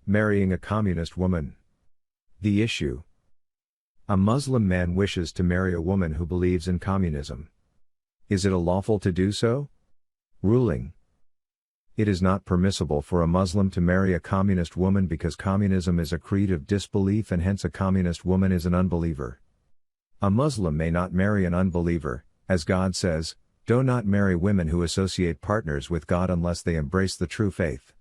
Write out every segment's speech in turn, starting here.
Marrying a communist woman. The issue. A Muslim man wishes to marry a woman who believes in communism. Is it lawful to do so? Ruling. It is not permissible for a Muslim to marry a communist woman because communism is a creed of disbelief and hence a communist woman is an unbeliever. A Muslim may not marry an unbeliever, as God says, "Do not marry women who associate partners with God unless they embrace the true faith."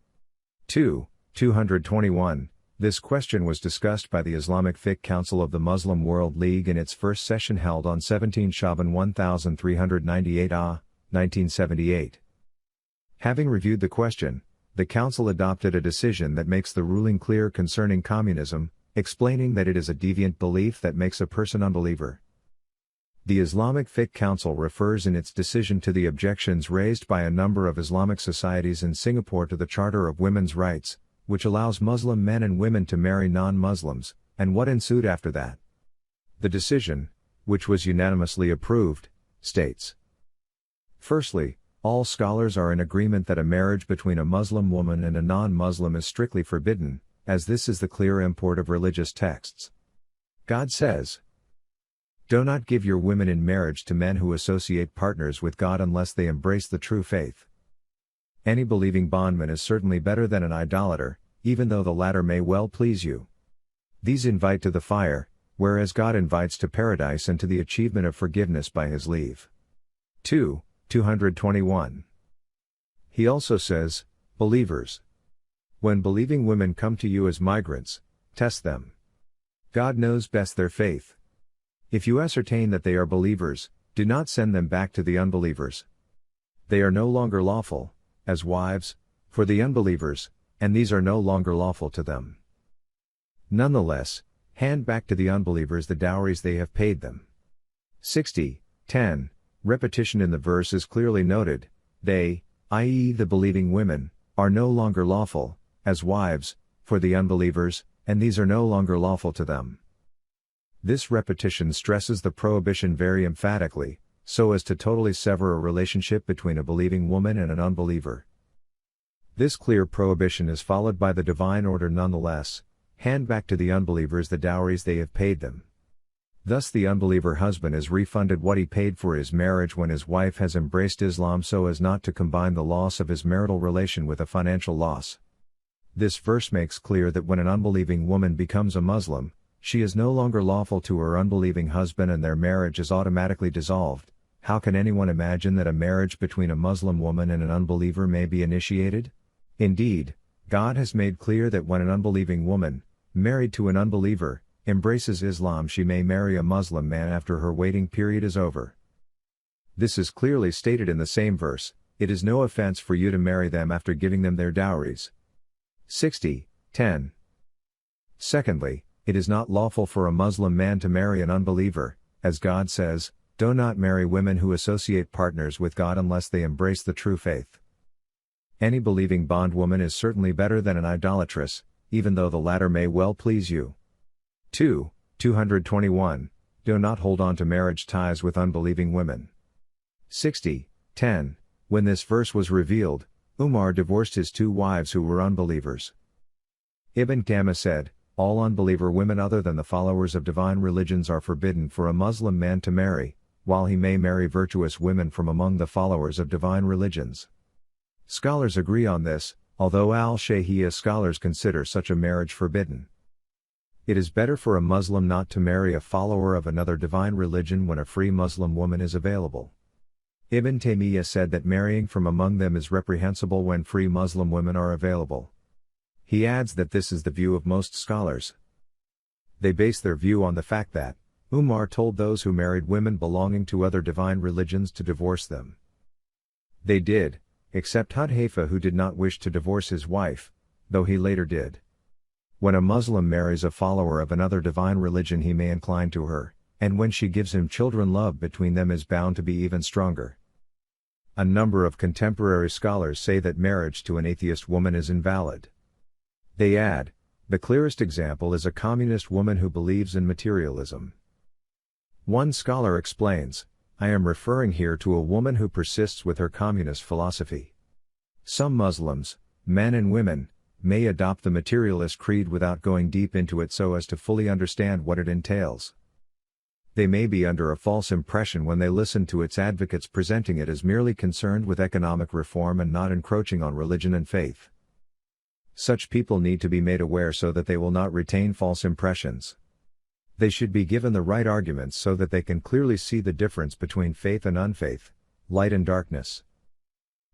221. This question was discussed by the Islamic Fiqh Council of the Muslim World League in its first session held on 17 Shaban 1398 1978. Having reviewed the question, the Council adopted a decision that makes the ruling clear concerning communism, explaining that it is a deviant belief that makes a person unbeliever. The Islamic Fiqh Council refers in its decision to the objections raised by a number of Islamic societies in Singapore to the Charter of Women's Rights, which allows Muslim men and women to marry non-Muslims, and what ensued after that. The decision, which was unanimously approved, states: firstly, all scholars are in agreement that a marriage between a Muslim woman and a non-Muslim is strictly forbidden, as this is the clear import of religious texts. God says, "Do not give your women in marriage to men who associate partners with God unless they embrace the true faith." Any believing bondman is certainly better than an idolater, even though the latter may well please you. These invite to the fire, whereas God invites to paradise and to the achievement of forgiveness by His leave. 221. He also says, "Believers, when believing women come to you as migrants, test them. God knows best their faith. If you ascertain that they are believers, do not send them back to the unbelievers. They are no longer lawful, as wives, for the unbelievers, and these are no longer lawful to them. Nonetheless, hand back to the unbelievers the dowries they have paid them." 60:10. Repetition in the verse is clearly noted. They, i.e., the believing women, are no longer lawful, as wives, for the unbelievers, and these are no longer lawful to them. This repetition stresses the prohibition very emphatically, so as to totally sever a relationship between a believing woman and an unbeliever. This clear prohibition is followed by the divine order nonetheless: hand back to the unbelievers the dowries they have paid them. Thus the unbeliever husband is refunded what he paid for his marriage when his wife has embraced Islam so as not to combine the loss of his marital relation with a financial loss. This verse makes clear that when an unbelieving woman becomes a Muslim, she is no longer lawful to her unbelieving husband and their marriage is automatically dissolved. How can anyone imagine that a marriage between a Muslim woman and an unbeliever may be initiated? Indeed, God has made clear that when an unbelieving woman, married to an unbeliever, embraces Islam, she may marry a Muslim man after her waiting period is over. This is clearly stated in the same verse: "It is no offense for you to marry them after giving them their dowries." 60:10. Secondly, it is not lawful for a Muslim man to marry an unbeliever, as God says, "Do not marry women who associate partners with God unless they embrace the true faith." Any believing bondwoman is certainly better than an idolatress, even though the latter may well please you. 221. Do not hold on to marriage ties with unbelieving women. 60:10. When this verse was revealed, Umar divorced his 2 wives who were unbelievers. Ibn Qama said, "All unbeliever women other than the followers of divine religions are forbidden for a Muslim man to marry, while he may marry virtuous women from among the followers of divine religions." Scholars agree on this, although al-Shaykhiyya scholars consider such a marriage forbidden. It is better for a Muslim not to marry a follower of another divine religion when a free Muslim woman is available. Ibn Taymiyyah said that marrying from among them is reprehensible when free Muslim women are available. He adds that this is the view of most scholars. They base their view on the fact that Umar told those who married women belonging to other divine religions to divorce them. They did, except Hudhayfa, who did not wish to divorce his wife, though he later did. When a Muslim marries a follower of another divine religion, he may incline to her, and when she gives him children, love between them is bound to be even stronger. A number of contemporary scholars say that marriage to an atheist woman is invalid. They add, the clearest example is a communist woman who believes in materialism. One scholar explains, "I am referring here to a woman who persists with her communist philosophy. Some Muslims, men and women, may adopt the materialist creed without going deep into it so as to fully understand what it entails. They may be under a false impression when they listen to its advocates presenting it as merely concerned with economic reform and not encroaching on religion and faith. Such people need to be made aware so that they will not retain false impressions. They should be given the right arguments so that they can clearly see the difference between faith and unfaith, light and darkness.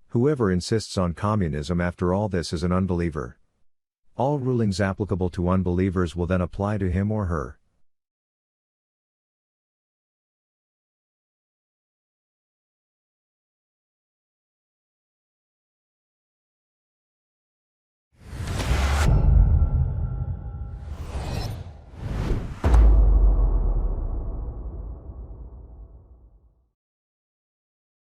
Whoever insists on communism after all this is an unbeliever. All rulings applicable to unbelievers will then apply to him or her.